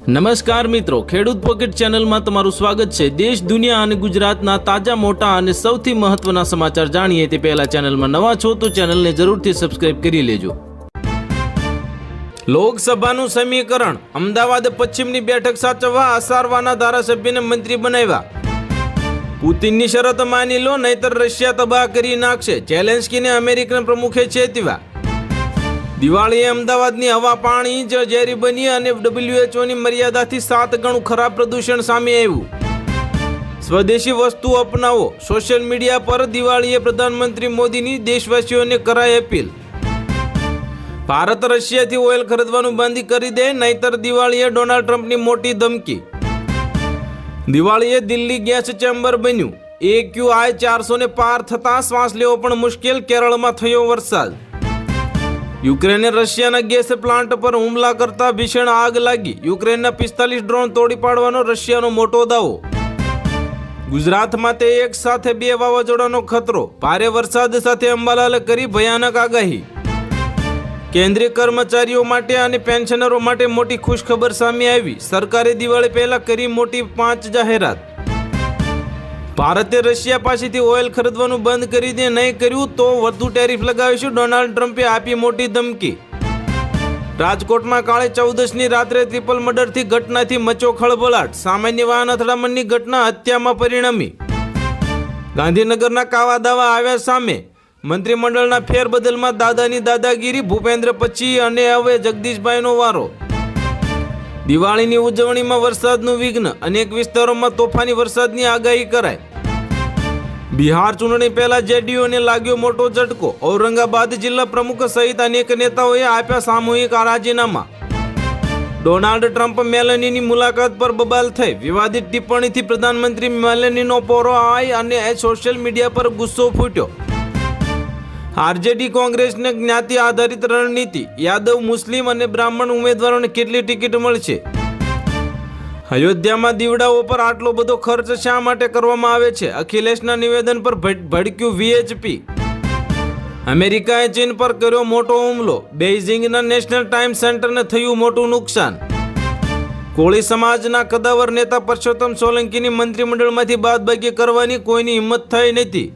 નમસ્કાર મિત્રો, ખેડૂત પોકેટ ચેનલમાં તમારું સ્વાગત છે। દેશ, દુનિયા અને ગુજરાતના તાજા, મોટા અને સૌથી મહત્વના સમાચાર જાણીએ તે પહેલા ચેનલમાં નવા છો તો ચેનલને જરૂરથી સબસ્ક્રાઇબ કરી લેજો। લોકસભાનું સમીકરણ, અમદાવાદ પશ્ચિમની બેઠક સાચવવા અસારવાના ધારાસભ્યને મંત્રી બનાવ્યા। પુતિનની શરત માની લો નહીતર રશિયા તબાહ કરી નાખશે, ઝેલેન્સ્કીને અમેરિકન પ્રમુખે ચેતવ્યા। દિવાળીએ અમદાવાદની હવા પાણી જ ઝેરી બની અને WHOની મર્યાદાથી 7 ગણું ખરાબ પ્રદૂષણ સામે આવ્યું। સ્વદેશી વસ્તુ અપનાવો, સોશિયલ મીડિયા પર દિવાળીએ પ્રધાનમંત્રી મોદીની દેશવાસીઓને કરાઈ અપીલ। ભારત રશિયાથી ઓઇલ ખરીદવાનું બંધ કરી દે નહીતર દિવાળીએ ડોનાલ્ડ ટ્રમ્પની મોટી ધમકી। દિવાળીએ દિલ્હી ગેસ ચેમ્બર બન્યું, AQI 400 ને પાર થતા શ્વાસ લેવો પણ મુશ્કેલ, કેરળમાં થયો વરસાદ। યુક્રેને રશિયાના ગેસ પ્લાન્ટ પર હુમલા કરતા ભીષણ આગ લાગી, યુક્રેનના 45 ડ્રોન તોડી પાડવાનો રશિયાનો મોટો દાવો। ગુજરાતમાં તે એક સાથે 2 વાવાઝોડાનો ખતરો, ભારે વરસાદ સાથે અંબાલાલે કરી ભયાનક આગાહી। કેન્દ્રીય કર્મચારીઓ માટે અને પેન્શનરો માટે મોટી ખુશખબર સામે આવી, સરકારે દિવાળી પહેલા કરી મોટી 5 જાહેરાત। ભારતે રશિયા પાસેથી ઓઇલ ખરીદવાનું બંધ કરી દે, નહીં કર્યું તો વધુ ટેરિફ લગાવીશું, ડોનાલ્ડ ટ્રમ્પે આપી મોટી ધમકી। રાજકોટમાં કાળી ચૌદશની રાત્રે ટ્રિપલ મર્ડરથી ઘટનાથી મચ્યો ખળભળાટ, સામાન્ય વાહન અથડામણની ઘટના હત્યામાં પરિણમી। ગાંધીનગરના કાવા દાવા આવ્યા સામે, મંત્રીમંડળના ફેરબદલમાં દાદાની દાદાગીરી, ભૂપેન્દ્ર પછી અને હવે જગદીશભાઈનો વારો। દિવાળીની ઉજવણીમાં વરસાદનું વિઘ્ન, અનેક વિસ્તારોમાં તોફાની વરસાદની આગાહી કરાઈ। બિહાર ચૂંટણી પહેલા જેડીયુને લાગ્યો મોટો ઝટકો, ઔરંગાબાદ જિલ્લા પ્રમુખ સહિત અનેક નેતાઓએ આપ્યા સામૂહિક રાજીનામા। ડોનાલ્ડ ટ્રમ્પ મેલનીની મુલાકાત પર બબાલ થઈ, વિવાદિત ટિપ્પણીથી પ્રધાનમંત્રી મેલનીનો પોરો આવી અને સોશિયલ મીડિયા પર ગુસ્સો ફૂટ્યો। આરજેડી કોંગ્રેસને જ્ઞાતિ આધારિત રણનીતિ, યાદવ, મુસ્લિમ અને બ્રાહ્મણ ઉમેદવારોને કેટલી ટિકિટ મળશે? અયોધ્યામાં દીવડાઓ પર આટલો બધો ખર્ચ શા માટે કરવામાં આવે છે? અખિલેશના નિવેદન પર ભડક્યું VHP। અમેરિકાએ ચીન પર કર્યો મોટો હુમલો, બેઇજિંગના નેશનલ ટાઈમ સેન્ટરને થયું મોટું નુકસાન। કોળી સમાજના કદાવર નેતા પરસોત્તમ સોલંકીની મંત્રીમંડળમાંથી બાદબાકી કરવાની કોઈની હિંમત થઈ નથી।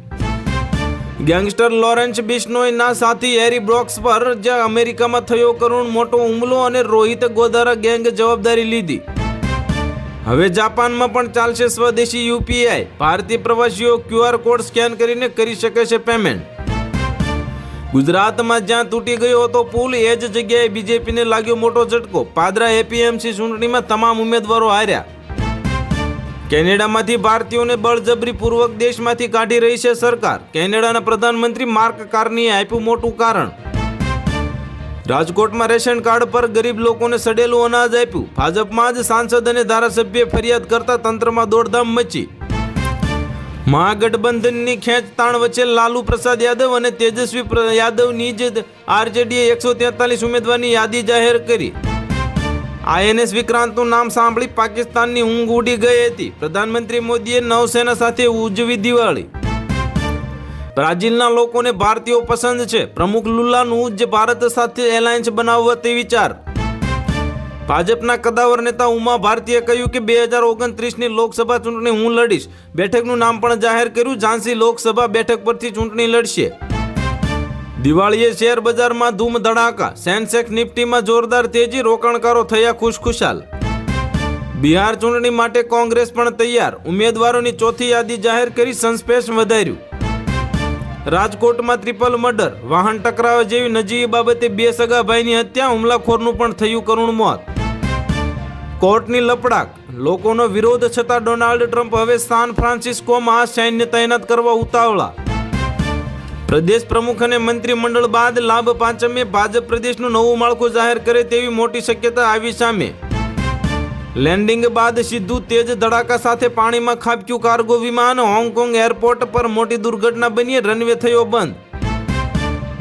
ગેંગસ્ટર લોરેન્સ બિશ્નોઈના સાથી હેરી બ્રોક્સ પર જ્યાં અમેરિકામાં થયો કરુણ મોટો હુમલો અને રોહિત ગોધારા ગેંગે જવાબદારી લીધી। હવે જાપાનમાં પણ ચાલશે સ્વદેશી UPI, ભારતીય પ્રવાસીઓ QR કોડ સ્કેન કરીને કરી શકે છે પેમેન્ટ। ગુજરાતમાં જ્યાં તૂટી ગયો હતો પુલ, એ જ જગ્યાએ BJPને લાગ્યો મોટો ઝટકો, પાદરા APMC ચૂંટણીમાં તમામ ઉમેદવારો હાર્યા। કેનેડામાંથી ભારતીયોને બળજબરીપૂર્વક દેશમાંથી કાઢી રહી છે સરકાર, કેનેડાના પ્રધાનમંત્રી માર્ક કાર્નીએ આપ્યું મોટું કારણ। રાજકોટમાં રેશન કાર્ડ પર ગરીબ લોકોને સડેલું અનાજ આપ્યું, ભાજપમાં જ સાંસદ અને ધારાસભ્ય ફરિયાદ કરતા તંત્રમાં દોડધામ મચી। મહાગઠબંધનની ખેંચતાણ વચ્ચે લાલુ પ્રસાદ યાદવ અને તેજસ્વી યાદવની જ આરજેડીએ 143 ઉમેદવારની યાદી જાહેર કરી। INS વિક્રાંતનું નામ સાંભળી પાકિસ્તાનની ઊંઘ ઉડી ગઈ હતી, પ્રધાનમંત્રી મોદીએ નૌસેના સાથે ઉજવી દિવાળી। બ્રાઝિલના લોકોને ભારતીયો પસંદ છે, પ્રમુખ લુલાનું જ ભારત સાથે એલાયન્સ બનાવવા તે વિચાર। ભાજપના કદાવર નેતા ઉમા ભારતીએ કહ્યું કે 2029ની લોકસભા ચૂંટણી હું લડીશ, બેઠકનું નામ પણ જાહેર કર્યું, ઝાંસી લોકસભા બેઠક પરથી ચૂંટણી લડશે। દિવાળીએ શેર બજારમાં ધૂમ ધડાકા, સેન્સેક્સ નિફ્ટીમાં જોરદાર તેજી, રોકાણકારો થયા ખુશખુશાલ। બિહાર ચૂંટણી માટે કોંગ્રેસ પણ તૈયાર, ઉમેદવારોની ચોથી યાદી જાહેર કરી, સસ્પેન્સ વધાર્યું। રાજકોટમાં ટ્રિપલ મર્ડર, વાહન ટકરાવ જેવી નજીવી બાબતે 2 સગા ભાઈની હત્યા, હુમલાખોરનું પણ થયું કરુણ મોત। કોર્ટની લપડાક, લોકોનો વિરોધ છતાં ડોનાલ્ડ ટ્રમ્પ હવે સાન ફ્રાન્સિસ્કોમાં સૈન્ય તૈનાત કરવા ઉતાવળા। પ્રદેશ પ્રમુખ અને મંત્રીમંડળ બાદ લાભ પાંચમે ભાજપ પ્રદેશનું નવું માળખું જાહેર કરે તેવી મોટી શક્યતા આવી સામે। લેન્ડિંગ બાદ સીધું તેજ ધડાકા સાથે પાણીમાં ખાબક્યું કાર્ગો વિમાન, હોંગકોંગ એરપોર્ટ પર મોટી દુર્ઘટના બની, રનવે થયો બંધ।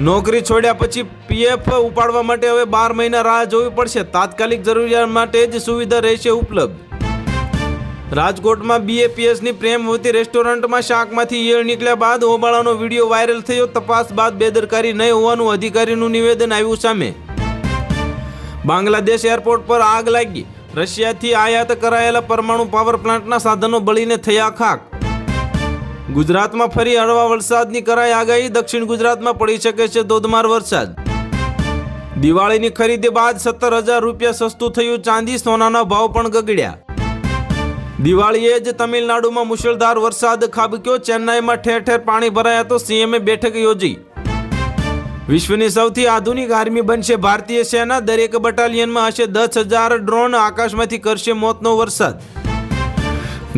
નોકરી છોડ્યા પછી PF ઉપાડવા માટે હવે 12 મહિના રાહ જોવી પડશે, તાત્કાલિક જરૂરિયાત માટે જ સુવિધા રહેશે ઉપલબ્ધ। રાજકોટમાં BAPSની પ્રેમવતી રેસ્ટોરન્ટમાં શાકમાંથી ઈયળ નીકળ્યા બાદ હોબાળાનો વિડીયો વાયરલ થયો, તપાસ બાદ બેદરકારી નહીં હોવાનું અધિકારીનું નિવેદન આવ્યું સામે। બાંગ્લાદેશ એરપોર્ટ પર આગ લાગી, રશિયાથી આયાત કરાયેલા પરમાણુ પાવર પ્લાન્ટના સાધનો બળીને થયા ખાક. ગુજરાતમાં ફરી હળવા વરસાદની કરાઈ આગાહી. દક્ષિણ ગુજરાતમાં પડી શકે છે ધોધમાર વરસાદ. દિવાળીની ખરીદી બાદ 17,000 રૂપિયા સસ્તું થયું ચાંદી. સોનાના ભાવ પણ ગગડ્યા. દિવાળીએ જ તમિલનાડુમાં મુશળધાર વરસાદ ખાબક્યો. ચેન્નાઈમાં ઠેર ઠેર પાણી ભરાયા તો સીએમએ બેઠક યોજી. વિશ્વની સૌથી આધુનિક આર્મી બનશે ભારતીય સેના. દરેક બટાલિયનમાં હશે 10,000 ડ્રોન. આકાશમાંથી કરશે મોતનો વરસાદ.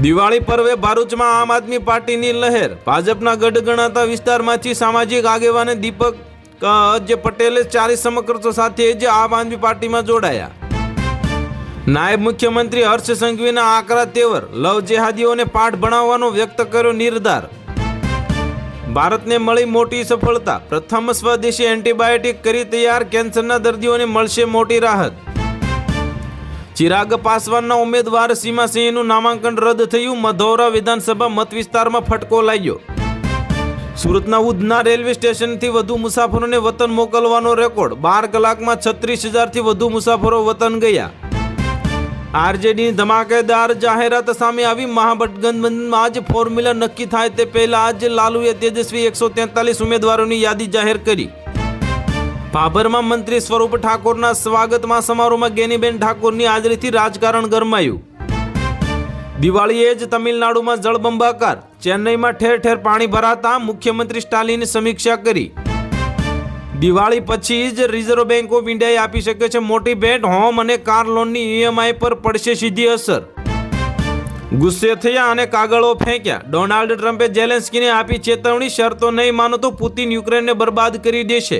દિવાળી પર્વે ભરૂચમાં આમ આદમી પાર્ટીની લહેર. ભાજપના ગઢ ગણાતા વિસ્તારમાંથી સામાજિક આગેવાન દીપક પટેલે 40 સમકક્ષો સાથે જ આમ આદમી પાર્ટીમાં જોડાયા. નાયબ મુખ્યમંત્રી હર્ષ સંઘવીના આકરા તેવર. લવ જેહાદીઓને પાઠ ભણાવવાનો વ્યક્ત કર્યો નિર્ધાર. ભારતને મળી મોટી સફળતા. પ્રથમ સ્વદેશી એન્ટીબાયોટિક કરી તૈયાર. કેન્સરના દર્દીઓને મળશે મોટી રાહત. ચિરાગ પાસવાનના ઉમેદવાર સીમા સિંહનું નામાંકન રદ થયું. મધૌરા વિધાનસભા મત વિસ્તારમાં ફટકો લાગ્યો. સુરતના ઉધના રેલવે સ્ટેશનથી વધુ મુસાફરોને વતન મોકલવાનો રેકોર્ડ. 12 કલાકમાં 36,000થી વધુ મુસાફરો વતન ગયા. આરજેડીની ધમાકેદાર જાહેરાત સામે આવી. મહાગઠબંધનમાં જ ફોર્મ્યુલા નક્કી થાય તે પહેલા જ લાલુએ તેજસ્વી 143 ઉમેદવારોની યાદી જાહેર કરી. ભાભરમાં મંત્રી સ્વરૂપ ઠાકોરના સ્વાગતમાં સમારોહમાં ગેનીબેન ઠાકોરની હાજરીથી રાજકારણ ગરમાયું. દિવાળીએ જ તમિલનાડુમાં જળબંબાકાર. ચેન્નઈમાં ઠેર ઠેર પાણી ભરાતા મુખ્યમંત્રી સ્ટાલિને સમીક્ષા કરી. દિવાળી પછી જ રિઝર્વ બેંક ઓફ ઇન્ડિયાએ આપી શકે છે મોટી ભેટ. હોમ અને કાર લોનની ઈએમઆઈ પર પડશે સીધી અસર. ગુસ્સે થયા અને કાગળો ફેંક્યા. ડોનાલ્ડ ટ્રમ્પે ઝેલેન્સ્કીને આપી ચેતવણી. શરતો નહીં માનો તો પુતિન યુક્રેનને બરબાદ કરી દેશે.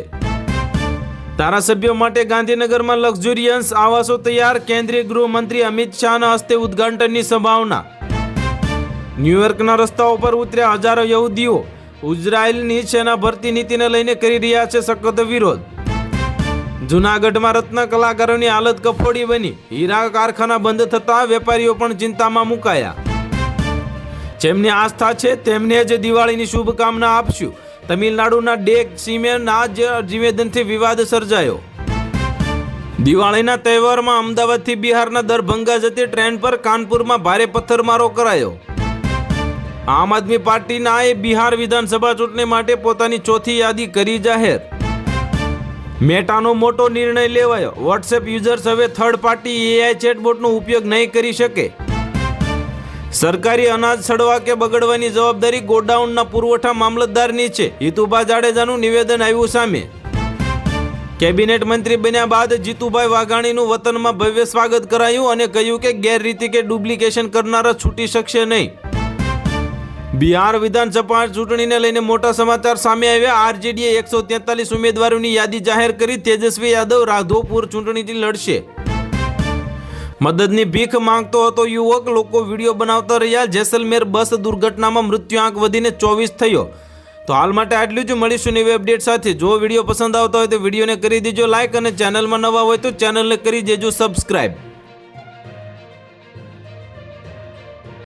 ધારાસભ્યો માટે ગાંધીનગરમાં લક્ઝુરિયસ આવાસો તૈયાર. કેન્દ્રીય ગૃહમંત્રી અમિત શાહના હસ્તે ઉદ્ઘાટનની સંભાવના. ન્યૂયોર્કના રસ્તાઓ પર ઉતર્યા હજારો યહૂદીઓ. ઇઝરાયેલની સેના ભરતી નીતિને લઈને કરી રહ્યા છે સખત વિરોધ. જૂનાગઢમાં રત્ન કલાકારોની હાલત કફોડી બની. હીરા કારખાના બંધ થતા વેપારીઓ પણ ચિંતામાં મુકાયા. જેમની આસ્થા છે તેમને જ દિવાળીની શુભકામના આપશું. તમિલનાડુના ડેક સીમેના નિવેદનથી વિવાદ સર્જાયો. દિવાળીના તહેવારમાં અમદાવાદથી બિહારના દરભંગા જતી ટ્રેન પર કાનપુરમાં ભારે પથ્થરમારો કરાયો. આમ આદમી પાર્ટીના બિહાર વિધાનસભા ચૂંટણી માટે પોતાની ચોથી યાદી કરી જાહેર. મેટાનો મોટો નિર્ણય લેવાયો. વોટ્સએપ યુઝર્સ હવે થર્ડ પાર્ટી એઆઈ ચેટબોટનો ઉપયોગ નહીં કરી શકે. સરકારી અનાજ સડવા કે બગડવાની જવાબદારી ગોડાઉનના પુરવઠા મામલતદારની છે. હિતુભા જાડેજાનું નિવેદન આવ્યું સામે. કેબિનેટ મંત્રી બન્યા બાદ જીતુભાઈ વાઘાણીનું વતનમાં ભવ્ય સ્વાગત કરાયું અને કહ્યું કે ગેરરીતિ કે ડુપ્લિકેશન કરનારા છૂટી શકશે નહીં. બિહાર વિધાનસભા ચૂંટણીને લઈને મોટા સમાચાર સામે આવ્યા. આરજેડીએ 143 ઉમેદવારોની યાદી જાહેર કરી. તેજસ્વી યાદવ રાધોપુર ચૂંટણીથી લડશે. મદદની ભીખ માંગતો હતો યુવક. લોકો વિડીયો બનાવતા રહ્યા. જેસલમેર બસ દુર્ઘટનામાં મૃત્યુઆંક વધીને 24 થયો. તો હાલ માટે આટલું જ. મળીશું નવી અપડેટ સાથે. જો વિડીયો પસંદ આવતો હોય તો વિડીયોને કરી દેજો લાઈક અને ચેનલમાં નવા હોય તો ચેનલને કરી દેજો સબસ્ક્રાઈબ.